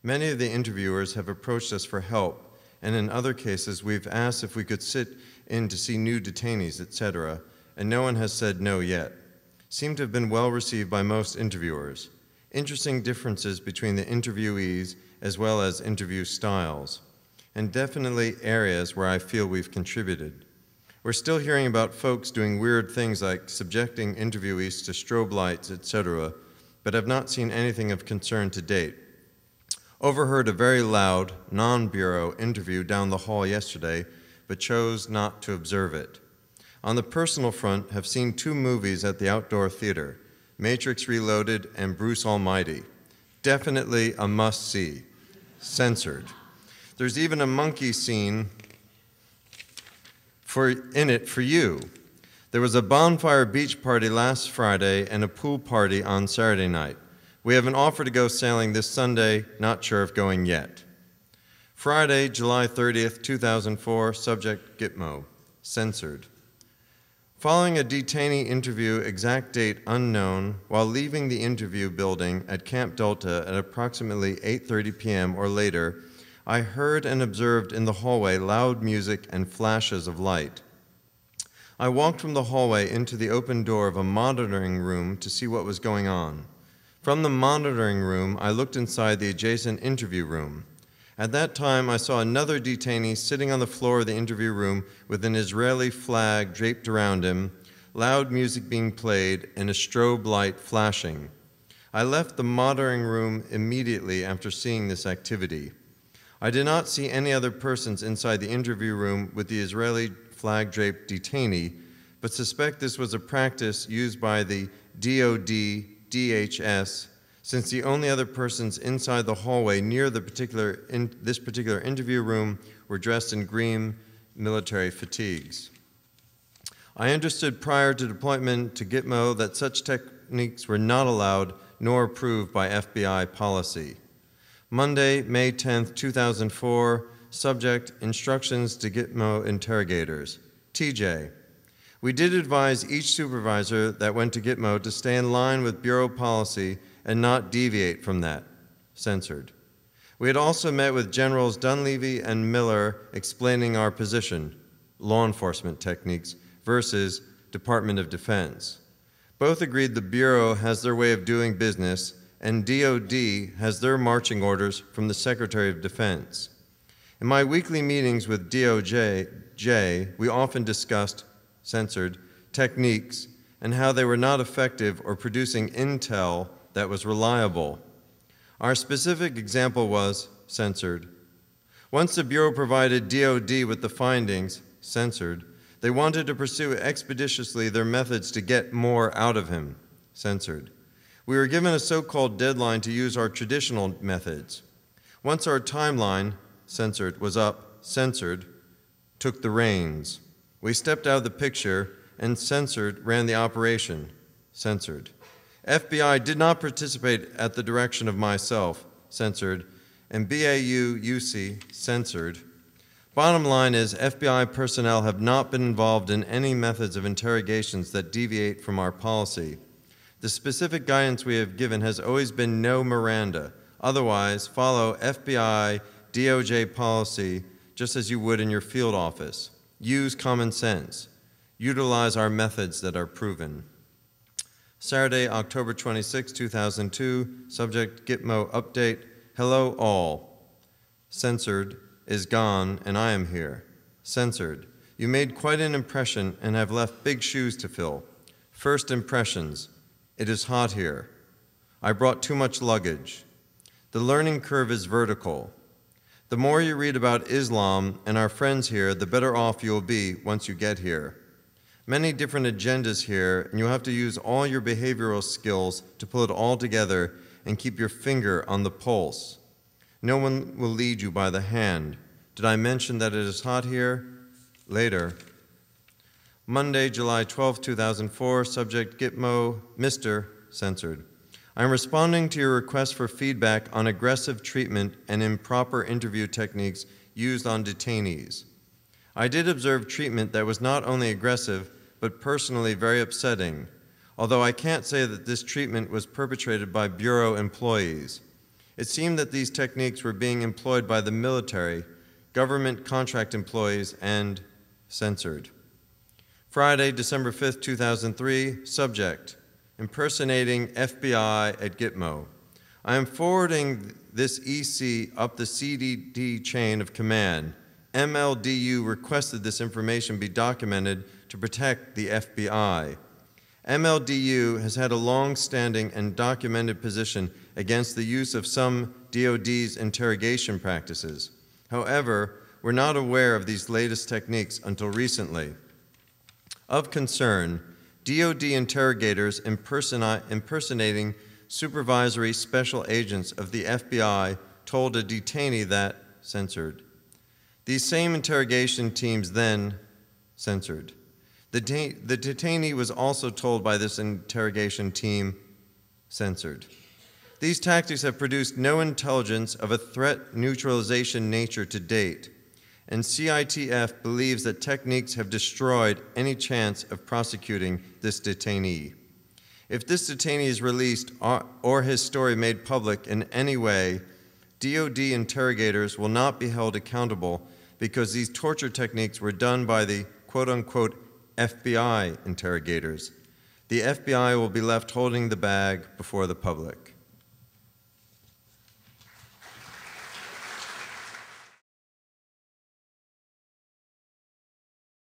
Many of the interviewers have approached us for help, and in other cases, we've asked if we could sit in to see new detainees, etc., and no one has said no yet. Seem to have been well received by most interviewers. Interesting differences between the interviewees as well as interview styles, and definitely areas where I feel we've contributed. We're still hearing about folks doing weird things like subjecting interviewees to strobe lights, etc., but have not seen anything of concern to date. Overheard a very loud, non-bureau interview down the hall yesterday, but chose not to observe it. On the personal front, have seen 2 movies at the outdoor theater, Matrix Reloaded and Bruce Almighty. Definitely a must-see. Censored. There's even a monkey scene in it for you. There was a bonfire beach party last Friday and a pool party on Saturday night. We have an offer to go sailing this Sunday, not sure if going yet. Friday, July 30th, 2004, subject Gitmo, censored. Following a detainee interview, exact date unknown, while leaving the interview building at Camp Delta at approximately 8:30 p.m. or later, I heard and observed in the hallway loud music and flashes of light. I walked from the hallway into the open door of a monitoring room to see what was going on. From the monitoring room, I looked inside the adjacent interview room. At that time, I saw another detainee sitting on the floor of the interview room with an Israeli flag draped around him, loud music being played, and a strobe light flashing. I left the monitoring room immediately after seeing this activity. I did not see any other persons inside the interview room with the Israeli flag-draped detainee, but suspect this was a practice used by the DOD, DHS, since the only other persons inside the hallway near this particular interview room were dressed in green military fatigues. I understood prior to deployment to Gitmo that such techniques were not allowed nor approved by FBI policy. Monday, May 10th, 2004, subject, instructions to Gitmo interrogators. TJ. We did advise each supervisor that went to Gitmo to stay in line with Bureau policy and not deviate from that. Censored. We had also met with Generals Dunleavy and Miller explaining our position, law enforcement techniques versus Department of Defense. Both agreed the Bureau has their way of doing business and DOD has their marching orders from the Secretary of Defense. In my weekly meetings with DOJ, we often discussed, censored, techniques and how they were not effective or producing intel that was reliable. Our specific example was, censored. Once the Bureau provided DOD with the findings, censored, they wanted to pursue expeditiously their methods to get more out of him, censored. We were given a so-called deadline to use our traditional methods. Once our timeline, censored, was up, censored, took the reins. We stepped out of the picture and censored ran the operation, censored. FBI did not participate at the direction of myself, censored, and BAU-UC, censored. Bottom line is FBI personnel have not been involved in any methods of interrogations that deviate from our policy. The specific guidance we have given has always been no Miranda. Otherwise, follow FBI, DOJ policy just as you would in your field office. Use common sense. Utilize our methods that are proven. Saturday, October 26, 2002, subject Gitmo update. Hello all. Censored is gone and I am here. Censored. You made quite an impression and have left big shoes to fill. First impressions. It is hot here. I brought too much luggage. The learning curve is vertical. The more you read about Islam and our friends here, the better off you will be once you get here. Many different agendas here, and you'll have to use all your behavioral skills to pull it all together and keep your finger on the pulse. No one will lead you by the hand. Did I mention that it is hot here? Later. Monday, July 12, 2004, subject Gitmo, Mr. Censored. I'm responding to your request for feedback on aggressive treatment and improper interview techniques used on detainees. I did observe treatment that was not only aggressive, but personally very upsetting, although I can't say that this treatment was perpetrated by Bureau employees. It seemed that these techniques were being employed by the military, government contract employees, and censored. Friday, December 5th, 2003, subject, impersonating FBI at Gitmo. I am forwarding this EC up the CDD chain of command. MLDU requested this information be documented to protect the FBI. MLDU has had a long-standing and documented position against the use of some DoD's interrogation practices. However, we're not aware of these latest techniques until recently. Of concern, DoD interrogators impersonating supervisory special agents of the FBI told a detainee that censored. These same interrogation teams then censored. The detainee was also told by this interrogation team censored. These tactics have produced no intelligence of a threat neutralization nature to date, and CITF believes that techniques have destroyed any chance of prosecuting this detainee. If this detainee is released or his story made public in any way, DoD interrogators will not be held accountable because these torture techniques were done by the quote-unquote FBI interrogators. The FBI will be left holding the bag before the public.